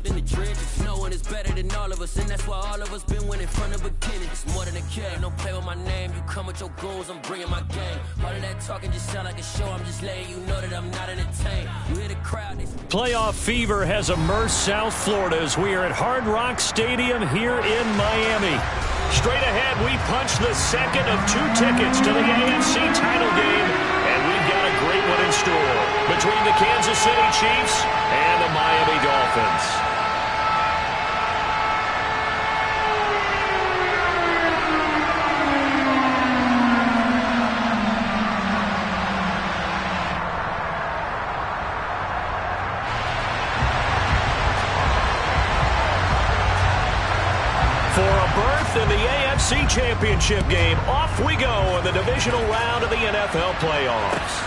jumped in the trenches. No one is better than all of us, and that's why all of us been winning from the beginning. It's more than a game, don't play with my name. You come with your goons, I'm bringing my game. All of that talking just sound like a show. I'm just letting you know that I'm not entertained. You hear the crowd. Playoff fever has immersed South Florida as we are at Hard Rock Stadium here in Miami. Straight ahead, we punch the second of 2 tickets to the AFC title game, and we've got a great one in store between the Kansas City Chiefs and the Miami Dolphins. In the AFC Championship game, off we go in the divisional round of the NFL playoffs.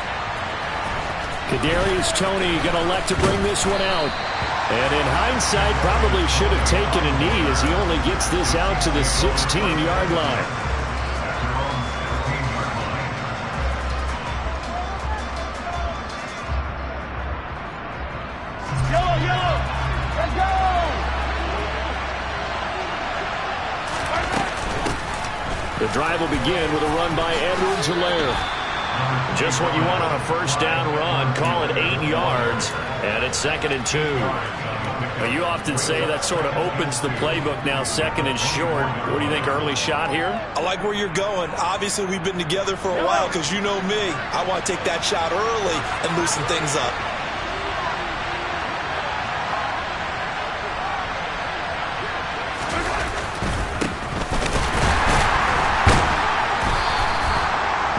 Kadarius Toney going to elect to bring this one out. And in hindsight, probably should have taken a knee as he only gets this out to the 16-yard line. The drive will begin with a run by Edwards-Helaire. Just what you want on a first down run. Call it 8 yards, and it's 2nd and 2. Now, you often say that sort of opens the playbook now, 2nd and short. What do you think, early shot here? I like where you're going. Obviously, we've been together for a while because you know me. I want to take that shot early and loosen things up.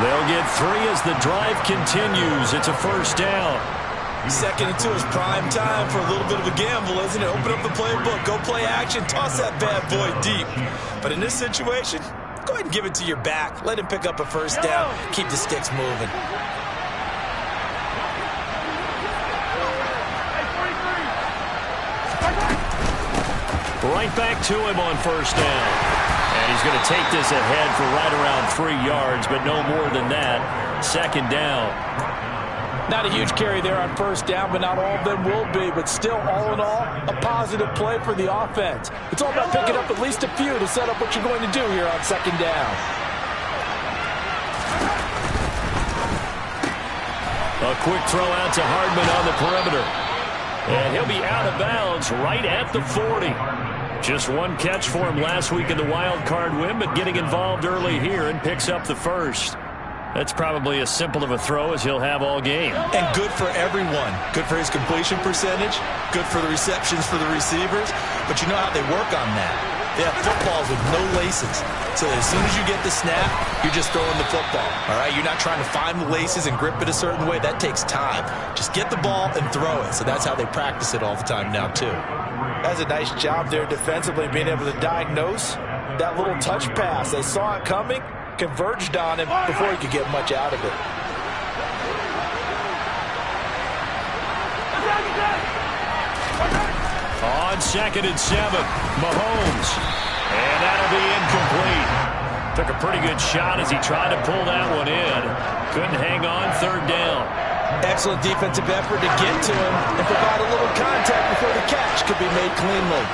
They'll get 3 as the drive continues. It's a first down. 2nd and 2 is prime time for a little bit of a gamble, isn't it? Open up the playbook, go play action, toss that bad boy deep. But in this situation, go ahead and give it to your back. Let him pick up a first down. Keep the sticks moving. Right back to him on first down. And he's going to take this ahead for right around 3 yards, but no more than that. 2nd down. Not a huge carry there on first down, but not all of them will be. But still, all in all, a positive play for the offense. It's all about picking up at least a few to set up what you're going to do here on 2nd down. A quick throw out to Hardman on the perimeter. And he'll be out of bounds right at the 40. Just one catch for him last week in the wild card win, but getting involved early here and picks up the first. That's probably as simple of a throw as he'll have all game. And good for everyone. Good for his completion percentage. Good for the receptions for the receivers. But you know how they work on that. They have footballs with no laces. So as soon as you get the snap, you're just throwing the football. All right? You're not trying to find the laces and grip it a certain way. That takes time. Just get the ball and throw it. So that's how they practice it all the time now, too. That's a nice job there defensively, being able to diagnose that little touch pass. They saw it coming, converged on him before he could get much out of it. On 2nd and 7, Mahomes. And that'll be incomplete. Took a pretty good shot as he tried to pull that one in. Couldn't hang on, 3rd down. Excellent defensive effort to get to him and provide a little contact before the catch could be made cleanly.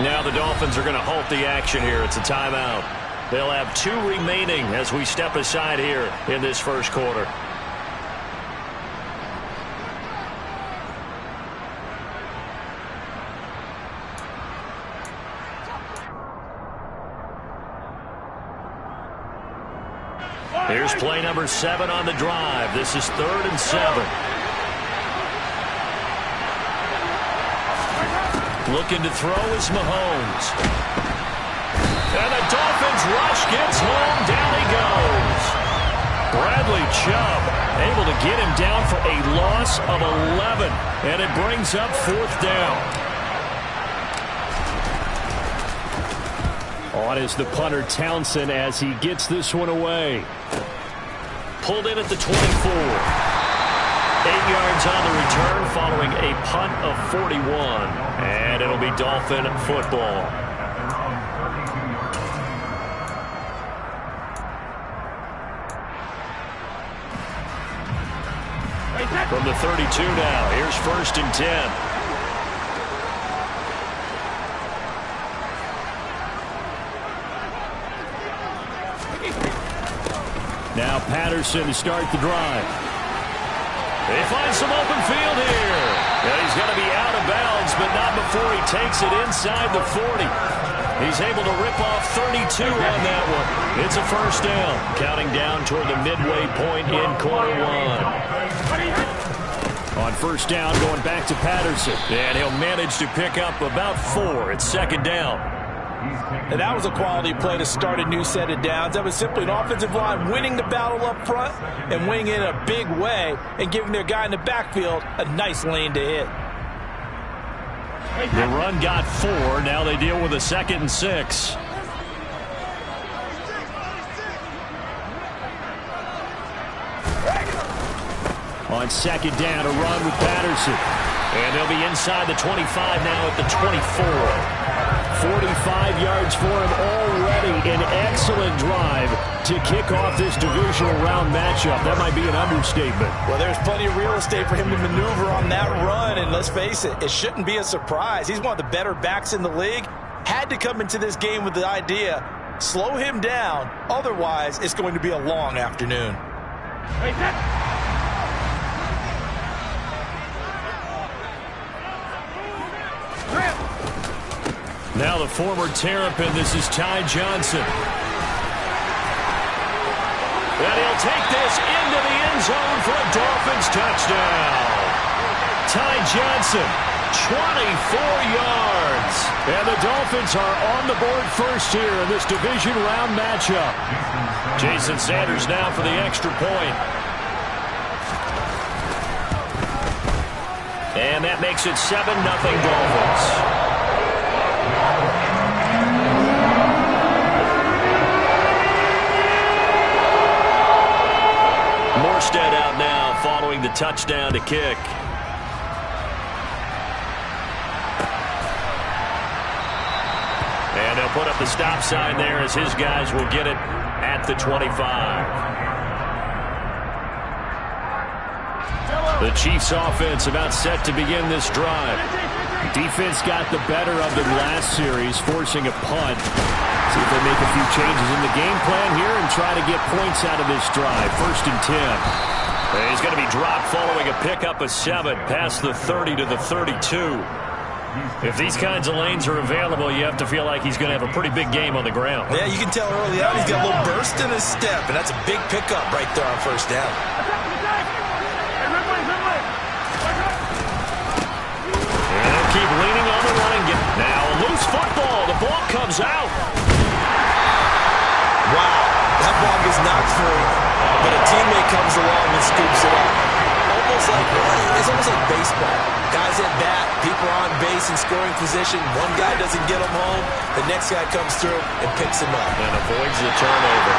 Now the Dolphins are going to halt the action here. It's a timeout. They'll have 2 remaining as we step aside here in this first quarter. Here's play number 7 on the drive. This is 3rd and 7. Looking to throw is Mahomes. And the Dolphins rush gets home. Down he goes. Bradley Chubb able to get him down for a loss of 11. And it brings up 4th down. On is the punter Townsend as he gets this one away. Pulled in at the 24. 8 yards on the return following a punt of 41. And it'll be Dolphin football. From the 32 now, here's 1st and 10. Now Patterson to start the drive. They find some open field here. Yeah, he's going to be out of bounds, but not before he takes it inside the 40. He's able to rip off 32 on that one. It's a 1st down. Counting down toward the midway point in quarter 1. On 1st down, going back to Patterson. And he'll manage to pick up about 4. It's 2nd down. And that was a quality play to start a new set of downs. That was simply an offensive line winning the battle up front and winning it in a big way and giving their guy in the backfield a nice lane to hit. The run got 4. Now they deal with a 2nd and 6. On 2nd down, a run with Patterson. And they'll be inside the 25 now at the 24. 45 yards for him already. An excellent drive to kick off this divisional round matchup. That might be an understatement. Well, there's plenty of real estate for him to maneuver on that run. And let's face it, it shouldn't be a surprise. He's one of the better backs in the league. Had to come into this game with the idea, slow him down. Otherwise, it's going to be a long afternoon. Now the former Terrapin, this is Ty Johnson. And he'll take this into the end zone for a Dolphins touchdown. Ty Johnson, 24 yards. And the Dolphins are on the board first here in this division round matchup. Jason Sanders now for the extra point. And that makes it 7-0 Dolphins. Morstead out now following the touchdown to kick. And they'll put up the stop sign there as his guys will get it at the 25. The Chiefs offense about set to begin this drive. Defense got the better of them last series, forcing a punt. See if they make a few changes in the game plan here and try to get points out of this drive. 1st and 10. He's going to be dropped following a pickup of 7 past the 30 to the 32. If these kinds of lanes are available, you have to feel like he's going to have a pretty big game on the ground. Yeah, you can tell early on he's got a little burst in his step, and that's a big pickup right there on 1st down. Keep leaning on the running game. Now a loose football. The ball comes out. Wow, that ball gets knocked free, but a teammate comes along and scoops it up. It's almost like baseball. Guys at bat, people are on base in scoring position. One guy doesn't get him home. The next guy comes through and picks him up. And avoids the turnover.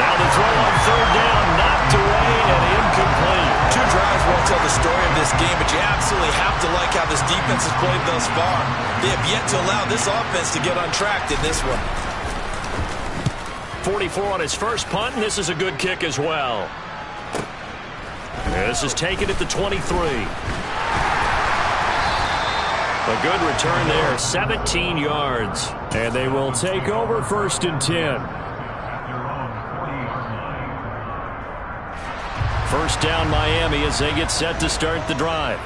Now the throw on 3rd down, knocked away and incomplete. 2 drives won't tell the story of this game, but you absolutely have to like how this defense has played thus far. They have yet to allow this offense to get on track in this one. 44 on his first punt, and this is a good kick as well. This is taken at the 23. A good return there, 17 yards. And they will take over 1st and 10. 1st down Miami as they get set to start the drive.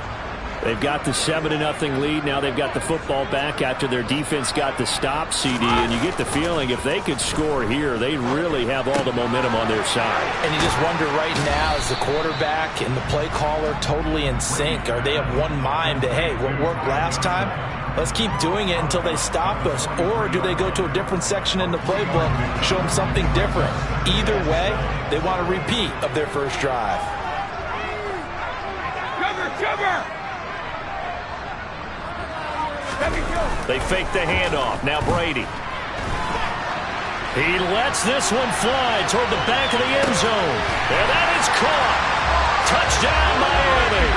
They've got the 7-0 lead. Now they've got the football back after their defense got the stop, CD. And you get the feeling if they could score here, they really have all the momentum on their side. And you just wonder right now, is the quarterback and the play caller totally in sync? Are they of one mind that, hey, what worked last time? Let's keep doing it until they stop us. Or do they go to a different section in the playbook, show them something different? Either way, they want a repeat of their first drive. Cover! They fake the handoff. Now Brady. He lets this one fly toward the back of the end zone. And that is caught. Touchdown, Miami.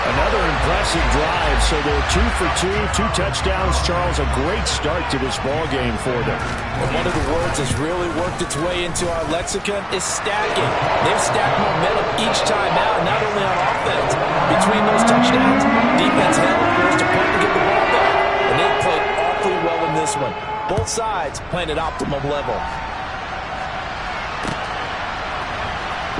Another impressive drive. So they're 2 for 2, 2 touchdowns. Charles, a great start to this ball game for them. And one of the words that's really worked its way into our lexicon is stacking. They've stacked momentum each time out. Not only on between those touchdowns, defense held, forced a punt to get the ball back, and they played awfully well in this one. Both sides playing at optimum level.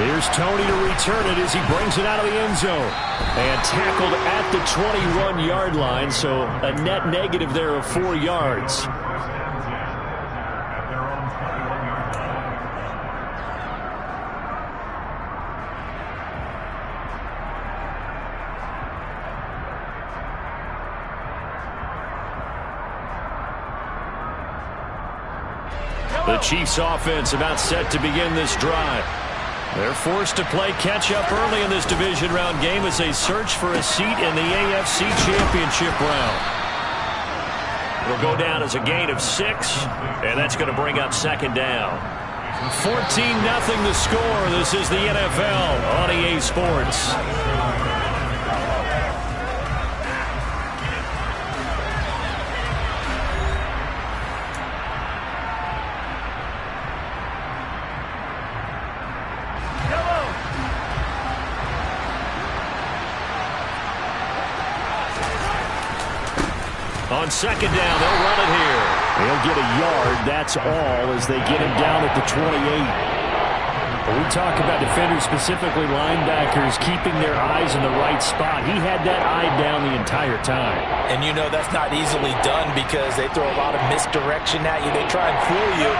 Here's Tony to return it as he brings it out of the end zone. And tackled at the 21-yard line, so a net negative there of 4 yards. The Chiefs offense about set to begin this drive. They're forced to play catch-up early in this division round game as they search for a seat in the AFC Championship round. It'll go down as a gain of 6, and that's going to bring up second down. 14-0 the score. This is the NFL on EA Sports. On second down, they'll run it here. They'll get a yard, that's all, as they get him down at the 28. But we talk about defenders, specifically linebackers, keeping their eyes in the right spot. He had that eye down the entire time. And you know that's not easily done because they throw a lot of misdirection at you. They try and fool you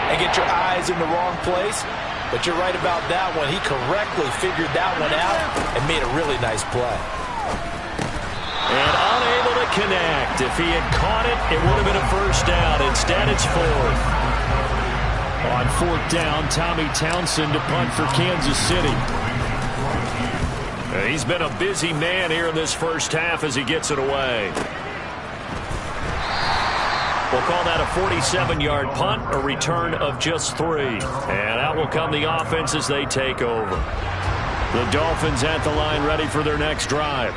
and get your eyes in the wrong place. But you're right about that one. He correctly figured that one out and made a really nice play. And unable to connect. If he had caught it, it would have been a first down. Instead, it's 4th. On 4th down, Tommy Townsend to punt for Kansas City. He's been a busy man here in this first half as he gets it away. We'll call that a 47-yard punt, a return of just 3. And out will come the offense as they take over. The Dolphins at the line ready for their next drive.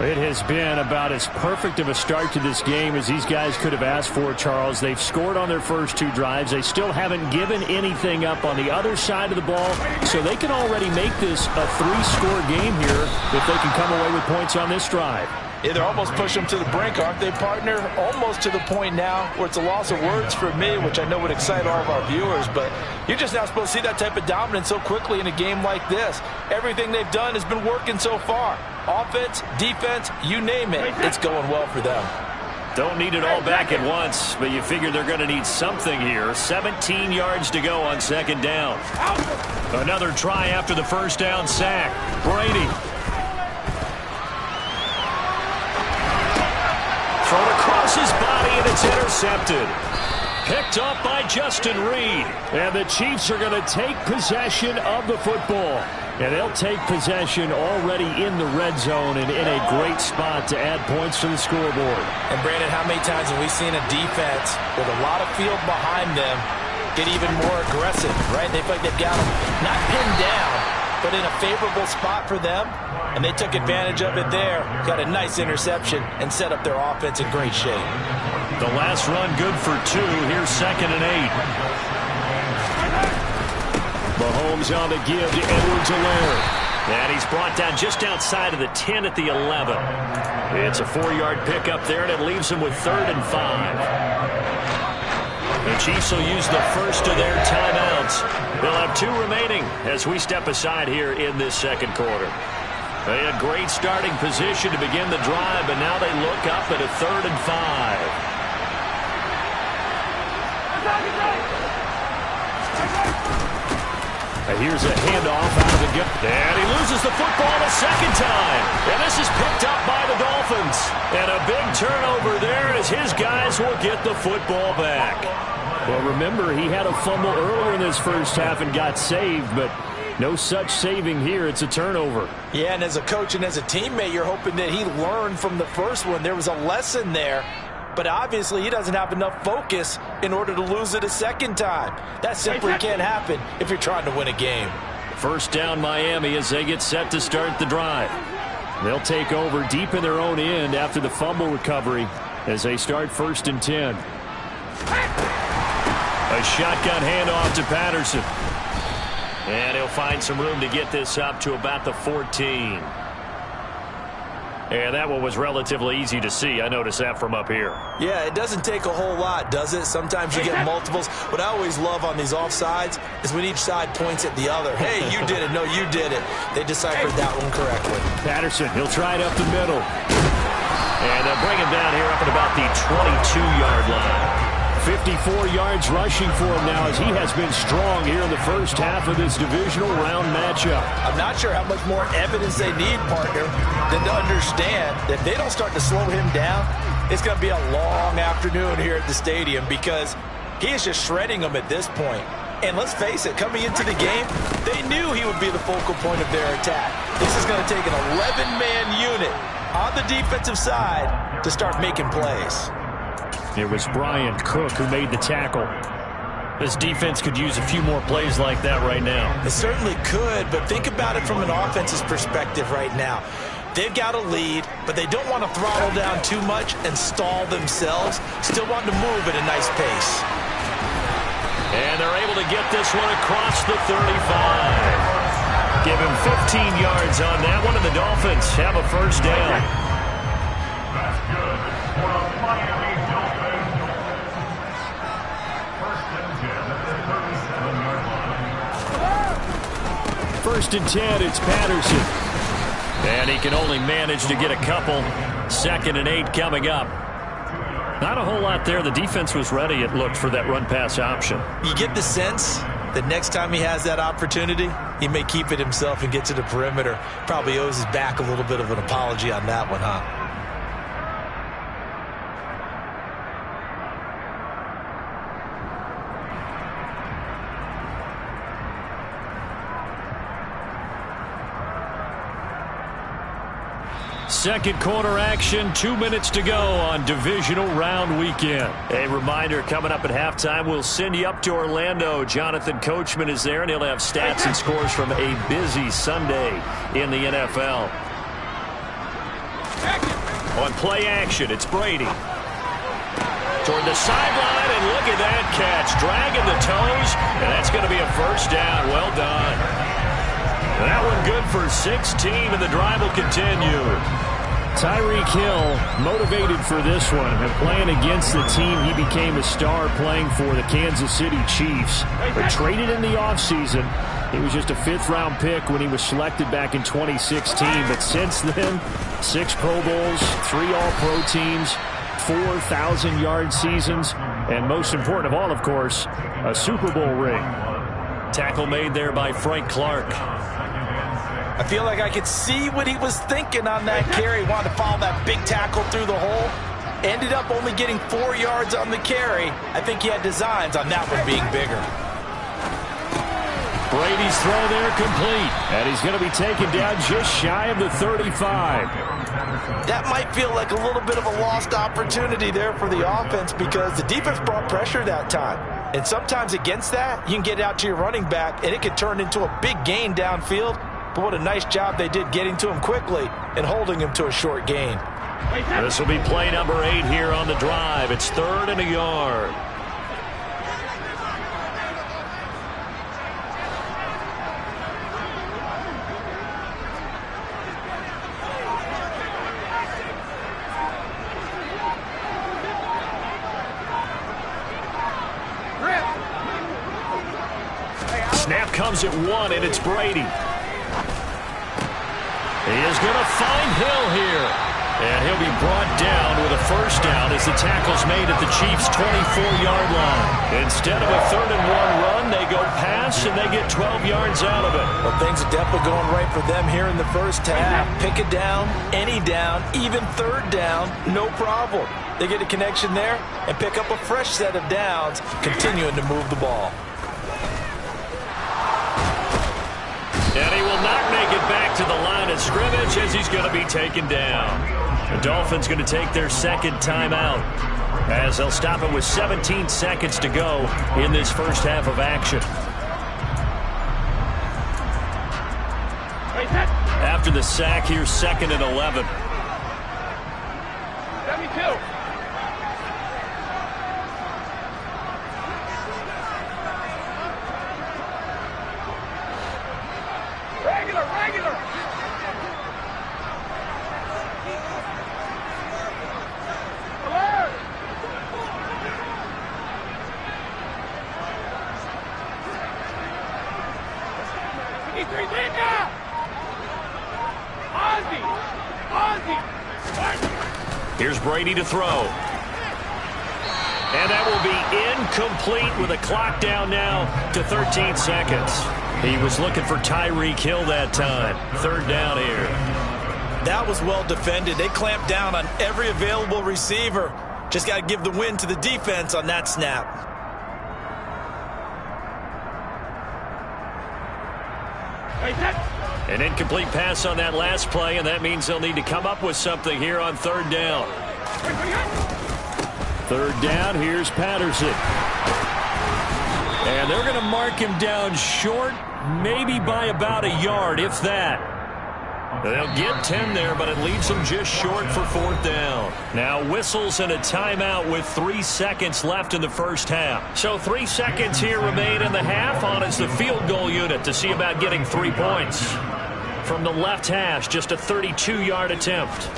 It has been about as perfect of a start to this game as these guys could have asked for, Charles. They've scored on their first 2 drives. They still haven't given anything up on the other side of the ball, so they can already make this a 3-score game here if they can come away with points on this drive. Yeah, they're almost pushing them to the brink, aren't they, partner? Almost to the point now where it's a loss of words for me, which I know would excite all of our viewers, but you're just not supposed to see that type of dominance so quickly in a game like this. Everything they've done has been working so far. Offense, defense, you name it, it's going well for them. Don't need it all back at once, but you figure they're going to need something here. 17 yards to go on second down. Another try after the first down sack. Brady. Thrown across his body, and it's intercepted. Picked up by Justin Reed. And the Chiefs are going to take possession of the football. And they'll take possession already in the red zone and in a great spot to add points to the scoreboard. And, Brandon, how many times have we seen a defense with a lot of field behind them get even more aggressive, right? They feel like they've got them not pinned down, but in a favorable spot for them. And they took advantage of it there. Got a nice interception and set up their offense in great shape. The last run good for 2. Here's 2nd and 8. Mahomes on the give to Edwards-Helaire. And he's brought down just outside of the 10 at the 11. It's a 4-yard pickup there, and it leaves him with 3rd and 5. The Chiefs will use the first of their timeouts. They'll have 2 remaining as we step aside here in this second quarter. They had great starting position to begin the drive, but now they look up at a 3rd and 5. Here's a handoff out of the gut. And he loses the football the second time. And this is picked up by the Dolphins. And a big turnover there as his guys will get the football back. Well, remember, he had a fumble earlier in this first half and got saved, but no such saving here. It's a turnover. Yeah, and as a coach and as a teammate, you're hoping that he learned from the first one. There was a lesson there. But obviously he doesn't have enough focus in order to lose it a second time. That simply can't happen if you're trying to win a game. First down Miami as they get set to start the drive. They'll take over deep in their own end after the fumble recovery as they start 1st and 10. A shotgun handoff to Patterson. And he'll find some room to get this up to about the 14. And that one was relatively easy to see. I noticed that from up here. Yeah, it doesn't take a whole lot, does it? Sometimes you get multiples. What I always love on these offsides is when each side points at the other. Hey, you did it. No, you did it. They deciphered that one correctly. Patterson, he'll try it up the middle. And they'll bring him down here up at about the 22-yard line. 54 yards rushing for him now as he has been strong here in the first half of this divisional round matchup. I'm not sure how much more evidence they need, partner, than to understand that if they don't start to slow him down, it's going to be a long afternoon here at the stadium because he is just shredding them at this point. And let's face it, coming into the game, they knew he would be the focal point of their attack. This is going to take an 11-man unit on the defensive side to start making plays. It was Brian Cook who made the tackle. This defense could use a few more plays like that right now. It certainly could, but think about it from an offense's perspective right now. They've got a lead, but they don't want to throttle down too much and stall themselves. Still want to move at a nice pace. And they're able to get this one across the 35. Give him 15 yards on that one, and the Dolphins have a first down. That's good for the Miami Dolphins. First and 10 at the 37-yard line. First and 10, it's Patterson. And he can only manage to get a couple. 2nd and 8 coming up. Not a whole lot there. The defense was ready, it looked, for that run-pass option. You get the sense that next time he has that opportunity, he may keep it himself and get to the perimeter. Probably owes his back a little bit of an apology on that one, huh? Second quarter action, 2 minutes to go on divisional round weekend. A reminder, coming up at halftime, we'll send you up to Orlando. Jonathan Coachman is there, and he'll have stats and scores from a busy Sunday in the NFL. On play action, it's Brady. Toward the sideline, and look at that catch. Dragging the toes, and that's going to be a first down. Well done. That one good for 16, and the drive will continue. Tyreek Hill motivated for this one, and playing against the team he became a star playing for, the Kansas City Chiefs. But traded in the offseason. He was just a 5th-round pick when he was selected back in 2016. But since then, 6 Pro Bowls, 3 All-Pro teams, 4,000-yard seasons, and most important of all, of course, a Super Bowl ring. Tackle made there by Frank Clark. I feel like I could see what he was thinking on that carry. Wanted to follow that big tackle through the hole. Ended up only getting 4 yards on the carry. I think he had designs on that one being bigger. Brady's throw there complete. And he's going to be taken down just shy of the 35. That might feel like a little bit of a lost opportunity there for the offense because the defense brought pressure that time. And sometimes against that, you can get out to your running back, and it could turn into a big gain downfield. But what a nice job they did getting to him quickly and holding him to a short gain. This will be play number 8 here on the drive. It's 3rd and a yard. Snap comes at 1, and it's Brady. He is going to find Hill here. And he'll be brought down with a first down as the tackle's made at the Chiefs' 24-yard line. Instead of a 3rd and 1 run, they go pass, and they get 12 yards out of it. Well, things are definitely going right for them here in the first half. Pick a down, any down, even 3rd down, no problem. They get a connection there and pick up a fresh set of downs, continuing to move the ball. And he will not make it back to the line of scrimmage as he's going to be taken down. The Dolphins going to take their 2nd timeout as they'll stop it with 17 seconds to go in this first half of action. After the sack, here's 2nd and 11. 72. Regular. Here's Brady to throw. And that will be incomplete with a clock down now to 13 seconds. He was looking for Tyreek Hill that time. Third down here. That was well defended. They clamped down on every available receiver. Just got to give the win to the defense on that snap. An incomplete pass on that last play, and that means they'll need to come up with something here on third down. Third down, here's Patterson. And they're going to mark him down short, maybe by about a yard, if that. They'll get 10 there, but it leaves them just short for fourth down. Now whistles and a timeout with 3 seconds left in the first half. So 3 seconds here remain in the half. On is the field goal unit to see about getting 3 points. From the left hash, just a 32-yard attempt.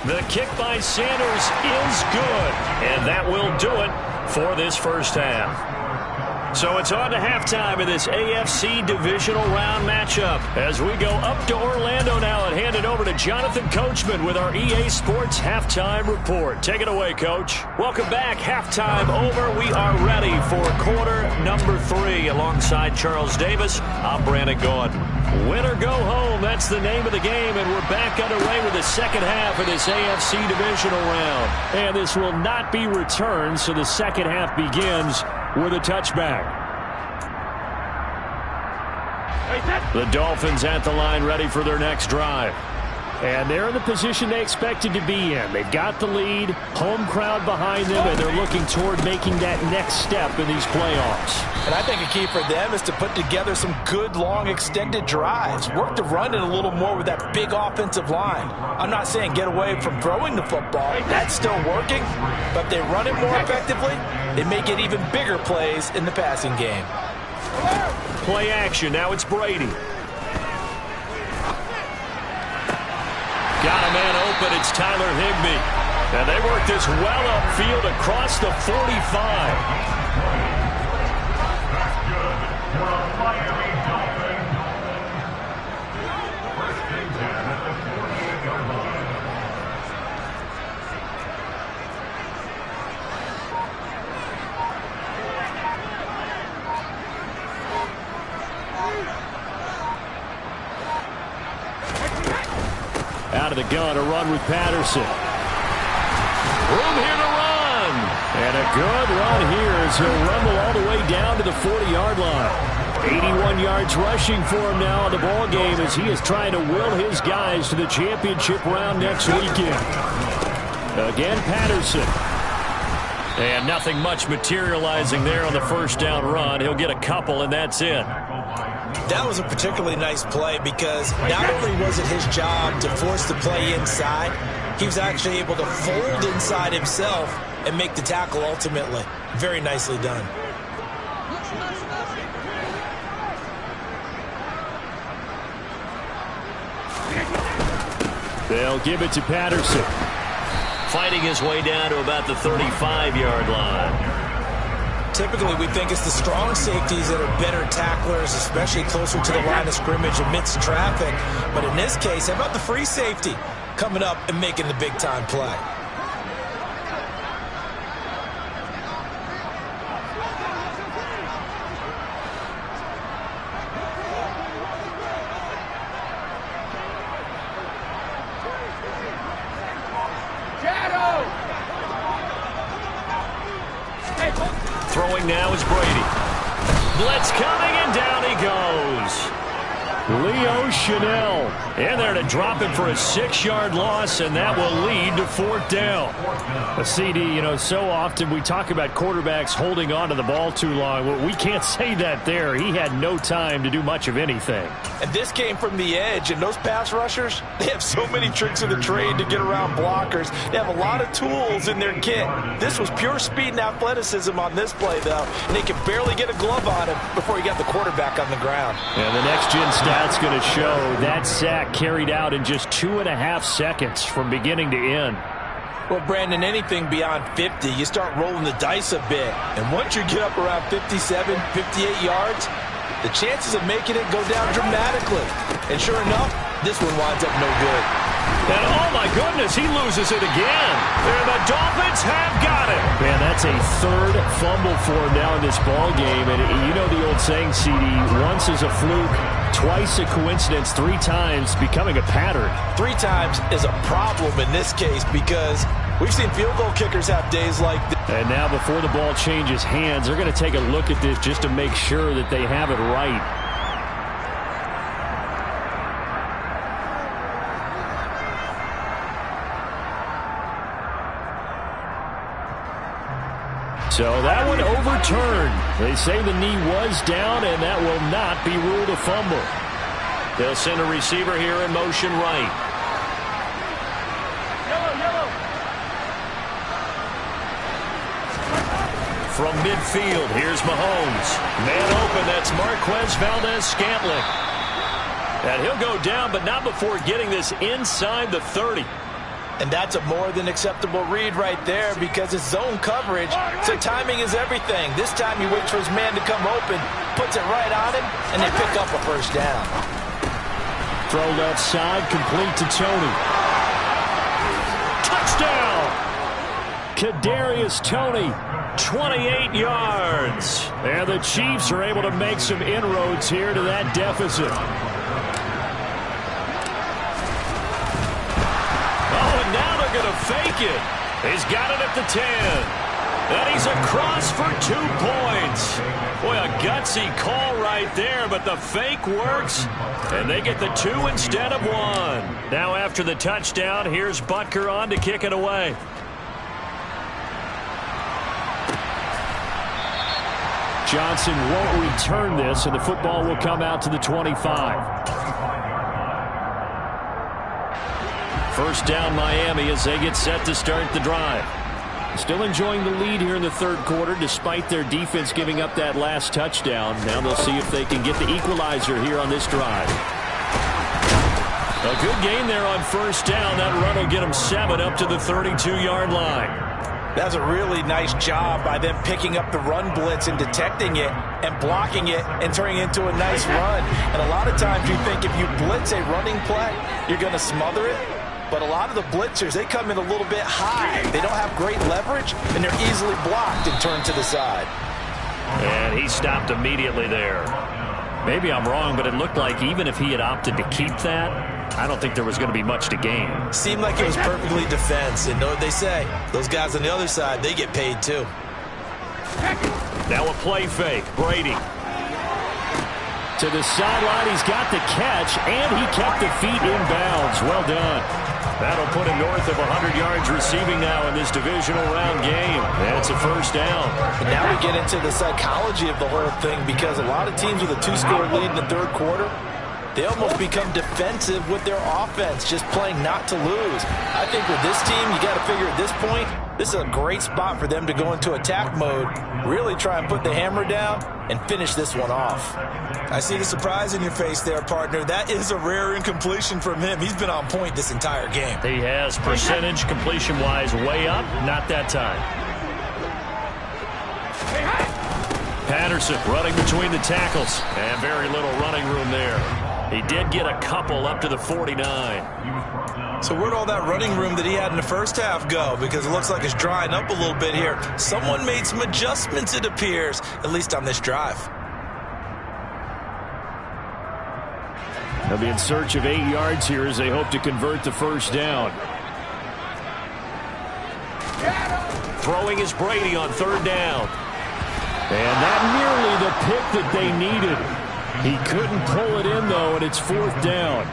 The kick by Sanders is good, and that will do it for this first half. So it's on to halftime in this AFC divisional round matchup as we go up to Orlando now and hand it over to Jonathan Coachman with our EA Sports Halftime Report. Take it away, Coach. Welcome back. Halftime over. We are ready for quarter number 3 alongside Charles Davis. I'm Brandon Gordon. Win or go home, that's the name of the game, and we're back underway with the second half of this AFC divisional round. And this will not be returned, so the second half begins with a touchback. The Dolphins at the line ready for their next drive. And they're in the position they expected to be in. They've got the lead, home crowd behind them, and they're looking toward making that next step in these playoffs. And I think a key for them is to put together some good, long, extended drives. Work to run it a little more with that big offensive line. I'm not saying get away from throwing the football. That's still working. But if they run it more effectively, they may get even bigger plays in the passing game. Play action. Now it's Brady. Got a man open. It's Tyler Higbee. And they work this well upfield across the 45. Out of the gun, a run with Patterson. Room here to run. And a good run here as he'll rumble all the way down to the 40-yard line. 81 yards rushing for him now in the ball game as he is trying to will his guys to the championship round next weekend. Again, Patterson. And nothing much materializing there on the first down run. He'll get a couple, and that's it. That was a particularly nice play because not only was it his job to force the play inside, he was actually able to fold inside himself and make the tackle ultimately. Very nicely done. They'll give it to Patterson. Fighting his way down to about the 35-yard line. Typically, we think it's the strong safeties that are better tacklers, especially closer to the line of scrimmage amidst traffic. But in this case, how about the free safety coming up and making the big-time play? Throwing now is Brady. Blitz coming, and down he goes. Leo Chanel in there to drop him for a 6-yard loss, and that will lead to fourth down. A CD, you know, so often we talk about quarterbacks holding on to the ball too long. Well, we can't say that there. He had no time to do much of anything. And this came from the edge, and those pass rushers, they have so many tricks of the trade to get around blockers. They have a lot of tools in their kit. This was pure speed and athleticism on this play, though, and they could barely get a glove on him before he got the quarterback on the ground. And the next-gen stats going to show that sack carried out in just 2.5 seconds from beginning to end. Well, Brandon, anything beyond 50, you start rolling the dice a bit. And once you get up around 57, 58 yards, the chances of making it go down dramatically. And sure enough, this one winds up no good. And oh my goodness, he loses it again. And the Dolphins have got it. Man, that's a third fumble for him now in this ball game. And you know the old saying, CD, once is a fluke, twice a coincidence, 3 times becoming a pattern. 3 times is a problem in this case because we've seen field goal kickers have days like this. And now before the ball changes hands, they're going to take a look at this just to make sure that they have it right. So that one overturned. They say the knee was down, and that will not be ruled a fumble. They'll send a receiver here in motion right. From midfield, here's Mahomes. Man open, that's Marquez Valdes-Scantling. And he'll go down, but not before getting this inside the 30. And that's a more than acceptable read right there because it's zone coverage, so timing is everything. This time he waits for his man to come open, puts it right on him, and they pick up a first down. Throw left side, complete to Toney. Touchdown! Kadarius Toney, 28 yards. And the Chiefs are able to make some inroads here to that deficit. To fake it. He's got it at the 10. And he's across for 2 points. Boy, a gutsy call right there, but the fake works. And they get the 2 instead of 1. Now after the touchdown, here's Butker on to kick it away. Johnson won't return this, and the football will come out to the 25. First down Miami as they get set to start the drive. Still enjoying the lead here in the third quarter despite their defense giving up that last touchdown. Now they'll see if they can get the equalizer here on this drive. A good gain there on first down. That run will get them 7 up to the 32-yard line. That's a really nice job by them picking up the run blitz and detecting it and blocking it and turning it into a nice run. And a lot of times you think if you blitz a running play, you're going to smother it. But a lot of the blitzers, they come in a little bit high. They don't have great leverage, and they're easily blocked and turned to the side. And he stopped immediately there. Maybe I'm wrong, but it looked like even if he had opted to keep that, I don't think there was going to be much to gain. Seemed like it was perfectly defense. And know what they say? Those guys on the other side, they get paid too. Now a play fake. Brady. To the sideline, he's got the catch, and he kept the feet in bounds. Well done. That'll put him north of 100 yards receiving now in this divisional round game. And it's a first down. And now we get into the psychology of the whole thing because a lot of teams with a 2-score lead in the third quarter, they almost become defensive with their offense, just playing not to lose. I think with this team, you got to figure at this point, this is a great spot for them to go into attack mode, really try and put the hammer down and finish this one off. I see the surprise in your face there, partner. That is a rare incompletion from him. He's been on point this entire game. He has percentage completion-wise way up. Not that time. Patterson running between the tackles. And very little running room there. He did get a couple up to the 49. So where'd all that running room that he had in the first half go? Because it looks like it's drying up a little bit here. Someone made some adjustments, it appears, at least on this drive. They'll be in search of 8 yards here as they hope to convert the first down. Throwing is Brady on third down. And not nearly the pick that they needed. He couldn't pull it in, though, and it's fourth down.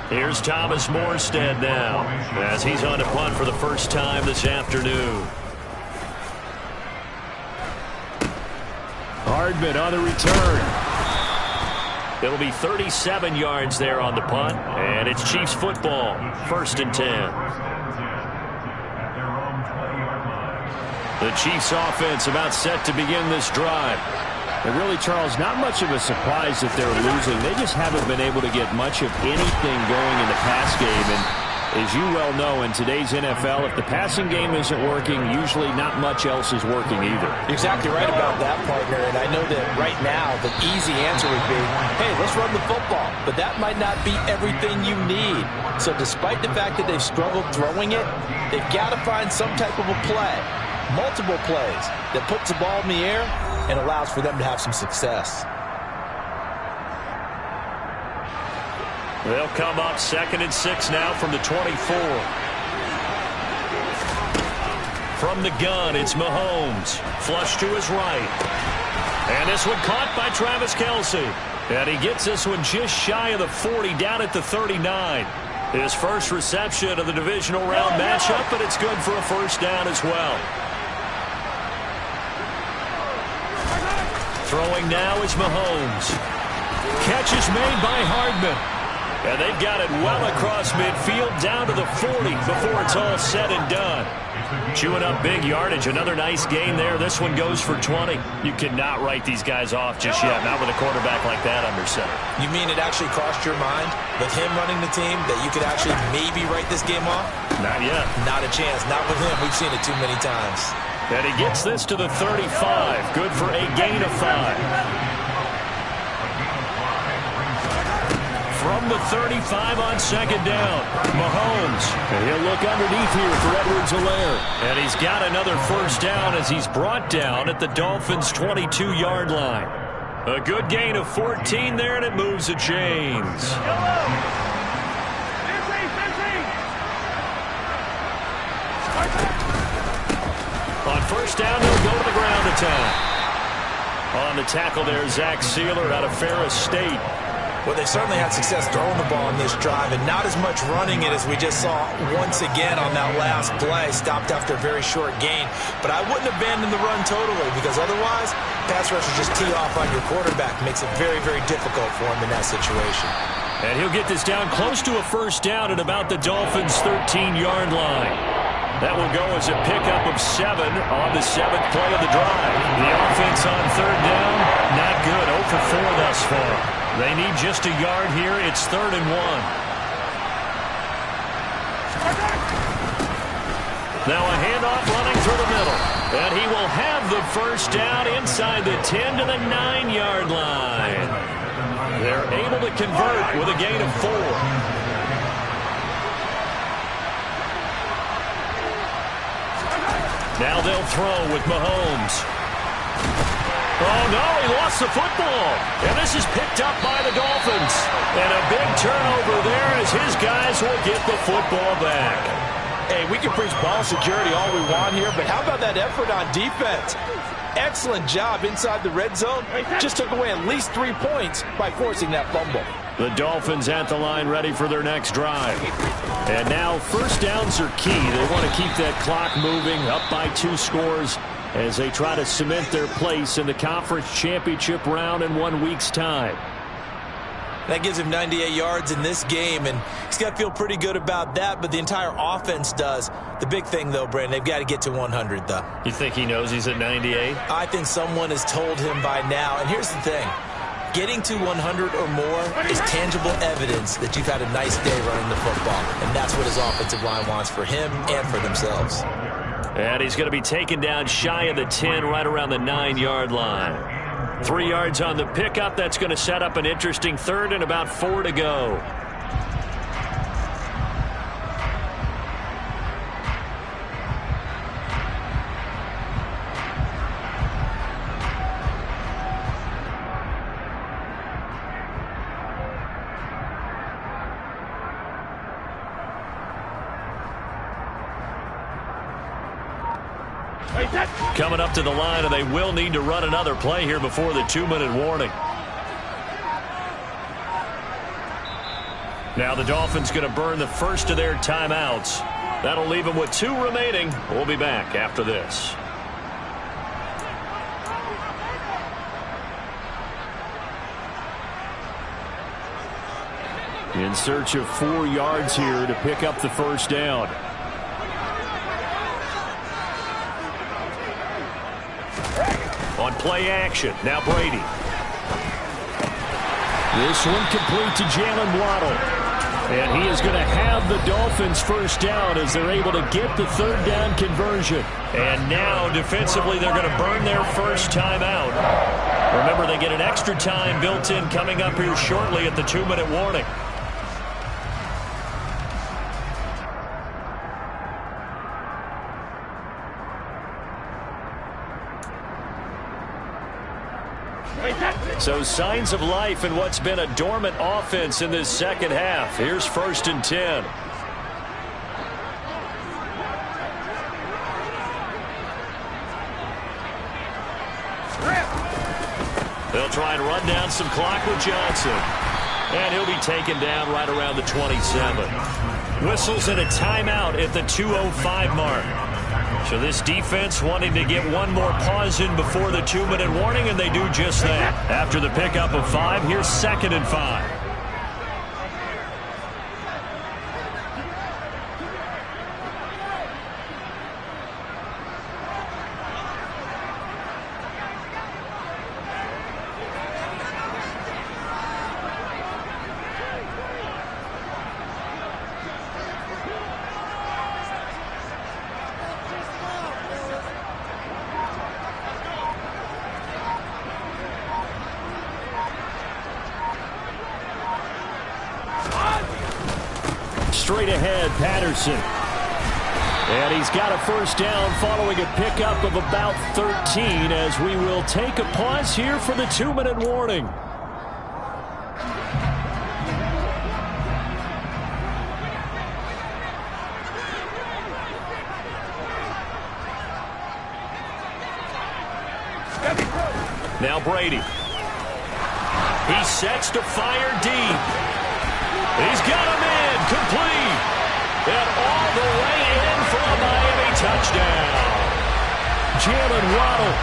Here's Thomas Morstead now as he's on to punt for the first time this afternoon. Hardman on the return. It'll be 37 yards there on the punt, and it's Chiefs football, 1st and 10. The Chiefs offense about set to begin this drive. And really, Charles, not much of a surprise that they're losing. They just haven't been able to get much of anything going in the pass game. And As you well know, in today's NFL, if the passing game isn't working, usually not much else is working either. You're exactly right about that, partner. And I know that right now the easy answer would be, hey, let's run the football. But that might not be everything you need. So despite the fact that they've struggled throwing it, they've got to find some type of a play, multiple plays, that puts the ball in the air and allows for them to have some success. They'll come up 2nd and 6 now from the 24. From the gun, it's Mahomes. Flush to his right. And this one caught by Travis Kelce. And he gets this one just shy of the 40, down at the 39. His first reception of the divisional round matchup, but it's good for a first down as well. Throwing now is Mahomes. Catch is made by Hardman. And they've got it well across midfield, down to the 40 before it's all said and done. Chewing up big yardage. Another nice gain there. This one goes for 20. You cannot write these guys off just yet, not with a quarterback like that under center. You mean it actually crossed your mind, with him running the team, that you could actually maybe write this game off? Not yet. Not a chance. Not with him. We've seen it too many times. And he gets this to the 35. Good for a gain of 5. From the 35 on 2nd down, Mahomes. And he'll look underneath here for Edwards-Helaire. And he's got another first down as he's brought down at the Dolphins' 22-yard line. A good gain of 14 there, and it moves the chains. On first down, they'll go to the ground attack. On the tackle there, Zach Sealer out of Ferris State. Well, they certainly had success throwing the ball in this drive, and not as much running it as we just saw once again on that last play. Stopped after a very short gain. But I wouldn't abandon the run totally, because otherwise, pass rushers just tee off on your quarterback. Makes it very, very difficult for him in that situation. And he'll get this down close to a first down at about the Dolphins' 13-yard line. That will go as a pickup of 7 on the 7th play of the drive. The offense on 3rd down, not good. 0 for 4 thus far. They need just a yard here. It's 3rd and 1. Now a handoff running through the middle. And he will have the first down inside the 10 to the 9-yard line. They're able to convert with a gain of 4. Now they'll throw with Mahomes. Oh, no, he lost the football. And this is picked up by the Dolphins. And a big turnover there as his guys will get the football back. Hey, we can preach ball security all we want here, but how about that effort on defense? Excellent job inside the red zone. Just took away at least 3 points by forcing that fumble. The Dolphins at the line ready for their next drive. And now first downs are key. They want to keep that clock moving, up by 2 scores as they try to cement their place in the conference championship round in 1 week's time. That gives him 98 yards in this game, and he's got to feel pretty good about that, but the entire offense does. The big thing, though, Brandon, they've got to get to 100, though. You think he knows he's at 98? I think someone has told him by now, and here's the thing. Getting to 100 or more is tangible evidence that you've had a nice day running the football, and that's what his offensive line wants for him and for themselves. And he's going to be taken down shy of the 10, right around the 9-yard line. 3 yards on the pickup. That's going to set up an interesting 3rd and about 4 to go. Coming up to the line, and they will need to run another play here before the 2-minute warning. Now the Dolphins going to burn the first of their timeouts. That'll leave them with 2 remaining. We'll be back after this. In search of 4 yards here to pick up the first down. On play action, now Brady. This one complete to Jalen Waddle. And he is going to have the Dolphins first down as they're able to get the third down conversion. And now, defensively, they're going to burn their first time out. Remember, they get an extra time built in coming up here shortly at the 2-minute warning. So signs of life in what's been a dormant offense in this second half. Here's 1st and 10. They'll try and run down some clock with Johnson. And he'll be taken down right around the 27. Whistles and a timeout at the 2:05 mark. So this defense wanting to get one more pause in before the 2-minute warning, and they do just that. After the pickup of 5, here's 2nd and 5. Straight ahead, Patterson. And he's got a first down following a pickup of about 13 as we will take a pause here for the 2-minute warning. Now Brady. He sets to fire deep. He's got him in, complete. And all the way in for a Miami touchdown. Jalen Waddle,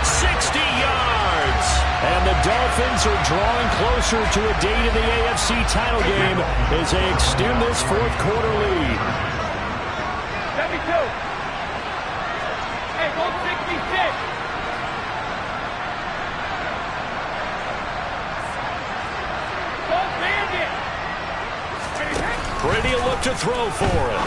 60 yards. And the Dolphins are drawing closer to a date in the AFC title game as they extend this fourth quarter lead. 72. Hey, go 66. Brady will look to throw for it.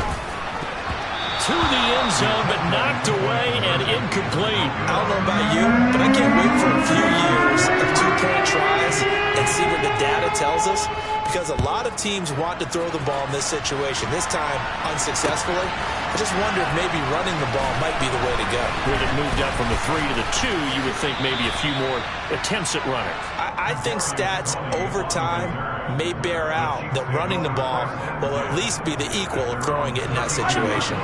To the end zone, but knocked away and incomplete. I don't know about you, but I can't wait for a few years of 2-point tries and see what the data tells us, because a lot of teams want to throw the ball in this situation, this time unsuccessfully. I just wonder if maybe running the ball might be the way to go. With it moved up from the 3 to the 2, you would think maybe a few more attempts at running. I think stats over time may bear out that running the ball will at least be the equal of throwing it in that situation.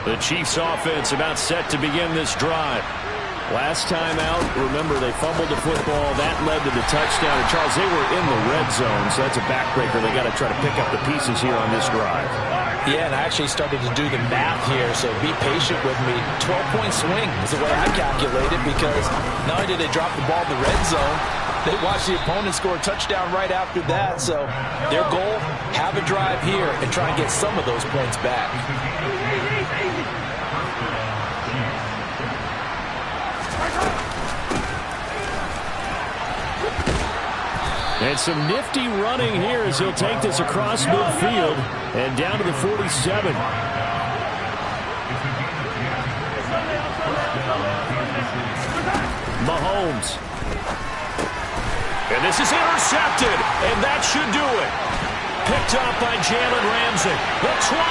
The Chiefs offense about set to begin this drive. Last time out, remember, they fumbled the football. That led to the touchdown. And, Charles, they were in the red zone, so that's a backbreaker. They got to try to pick up the pieces here on this drive. Yeah, and I actually started to do the math here, so be patient with me. 12-point swing is the way I calculate it, because not only did they drop the ball in the red zone, they watched the opponent score a touchdown right after that. So their goal, have a drive here and try and get some of those points back. And some nifty running here as he'll take this across midfield and down to the 47. Mahomes. And this is intercepted, and that should do it. Picked up by Jalen Ramsey. The 20.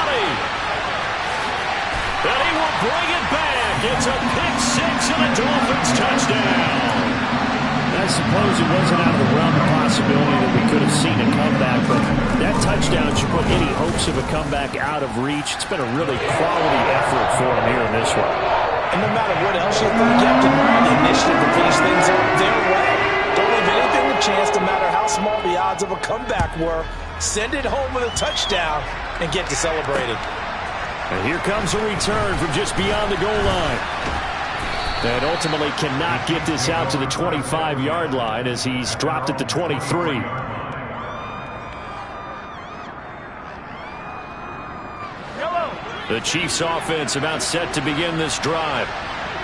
And he will bring it back. It's a pick six and a Dolphins touchdown. I suppose it wasn't out of the realm of possibility that we could have seen a comeback, but that touchdown should put any hopes of a comeback out of reach. It's been a really quality effort for him here in this one. And no matter what else you think, you have to learn the initiative to finish things up their way. Don't leave anything a chance, no matter how small the odds of a comeback were. Send it home with a touchdown and get to celebrating. And here comes a return from just beyond the goal line. And ultimately cannot get this out to the 25-yard line as he's dropped at the 23. The Chiefs offense about set to begin this drive.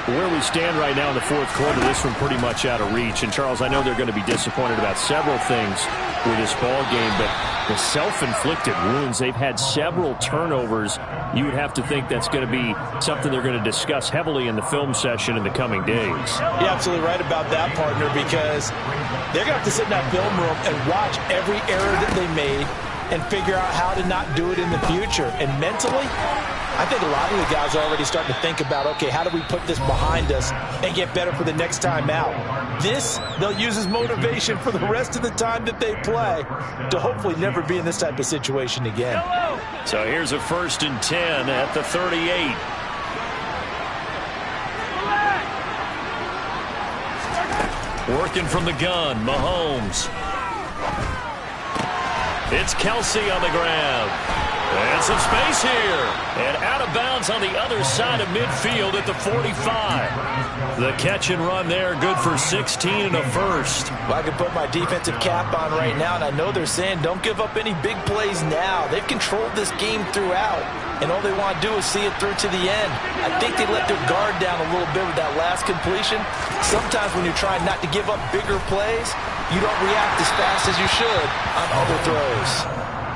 Where we stand right now in the fourth quarter, this one pretty much out of reach. And, Charles, I know they're going to be disappointed about several things. with this ball game, but the self-inflicted wounds, they've had several turnovers. You would have to think that's going to be something they're going to discuss heavily in the film session in the coming days. You're absolutely right about that, partner, because they're going to have to sit in that film room and watch every error that they made and figure out how to not do it in the future. And mentally, I think a lot of the guys are already starting to think about, okay, how do we put this behind us and get better for the next time out? This, they'll use as motivation for the rest of the time that they play to hopefully never be in this type of situation again. So here's a 1st and 10 at the 38. Working from the gun, Mahomes. It's Kelsey on the grab. And some space here. And out of bounds on the other side of midfield at the 45. The catch and run there, good for 16 and a first. Well, I can put my defensive cap on right now, and I know they're saying don't give up any big plays now. They've controlled this game throughout, and all they want to do is see it through to the end. I think they let their guard down a little bit with that last completion. Sometimes when you're trying not to give up bigger plays, you don't react as fast as you should on other throws.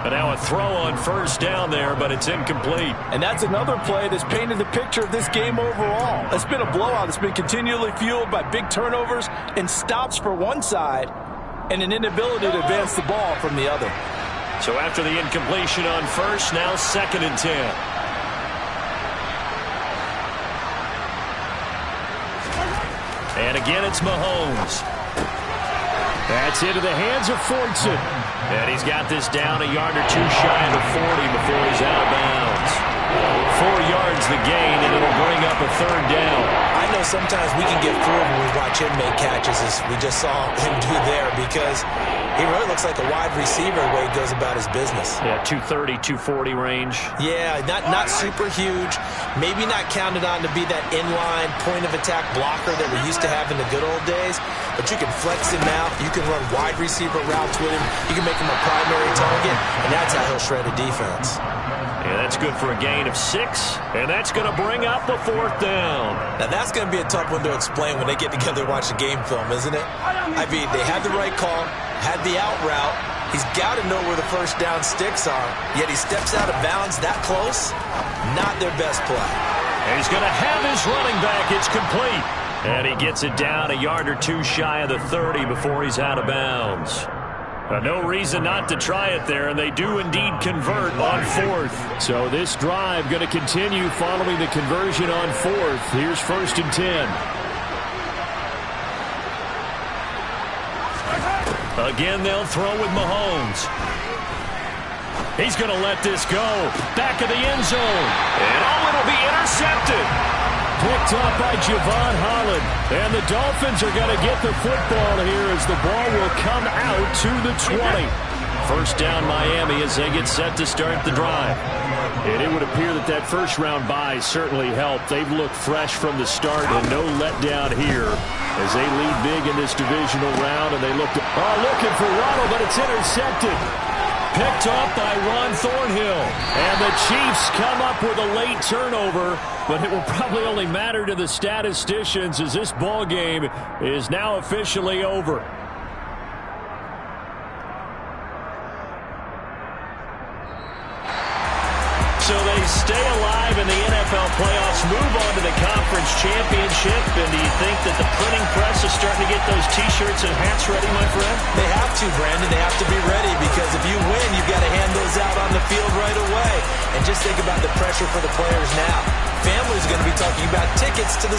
And now a throw on 1st down there, but it's incomplete. And that's another play that's painted the picture of this game overall. It's been a blowout. It's been continually fueled by big turnovers and stops for one side and an inability to advance the ball from the other. So after the incompletion on 1st, now 2nd and 10. And again, it's Mahomes. That's into the hands of Fortson. And he's got this down a yard or two shy of the 40 before he's out of bounds. 4 yards the gain, and it'll bring up a 3rd down. I know sometimes we can get fooled when we watch him make catches, as we just saw him do there, because he really looks like a wide receiver the way he goes about his business. Yeah, 230, 240 range. Yeah, not super huge. Maybe not counted on to be that inline point-of-attack blocker that we used to have in the good old days. But you can flex him out. You can run wide receiver routes with him. You can make him a primary target, and that's how he'll shred a defense. Yeah, that's good for a gain of 6, and that's going to bring up a 4th down. Now, that's going to be a tough one to explain when they get together and watch the game film, isn't it? I mean, they had the right call, had the out route. He's got to know where the 1st down sticks are, yet he steps out of bounds that close. Not their best play. And he's going to have his running back. It's complete. And he gets it down a yard or two shy of the 30 before he's out of bounds. No reason not to try it there, and they do indeed convert on 4th. So this drive going to continue following the conversion on 4th. Here's 1st and 10. Again, they'll throw with Mahomes. He's going to let this go. Back of the end zone. And it'll be intercepted. Picked up by Javon Holland. And the Dolphins are going to get the football here as the ball will come out to the 20. 1st down Miami as they get set to start the drive. And it would appear that that 1st-round bye certainly helped. They've looked fresh from the start and no letdown here as they lead big in this divisional round. And they looking for Waddle, but it's intercepted. Picked up by Ron Thornhill. And the Chiefs come up with a late turnover, but it will probably only matter to the statisticians as this ball game is now officially over. So they stay alive in the NFL playoffs, move on to the conference championship. And do you think that the printing press is starting to get those T-shirts and hats ready, my friend? They have to, Brandon. They have to be ready because if you win, you've got to hand those out on the field right away. And just think about the pressure for the players now. Families going to be talking about tickets to the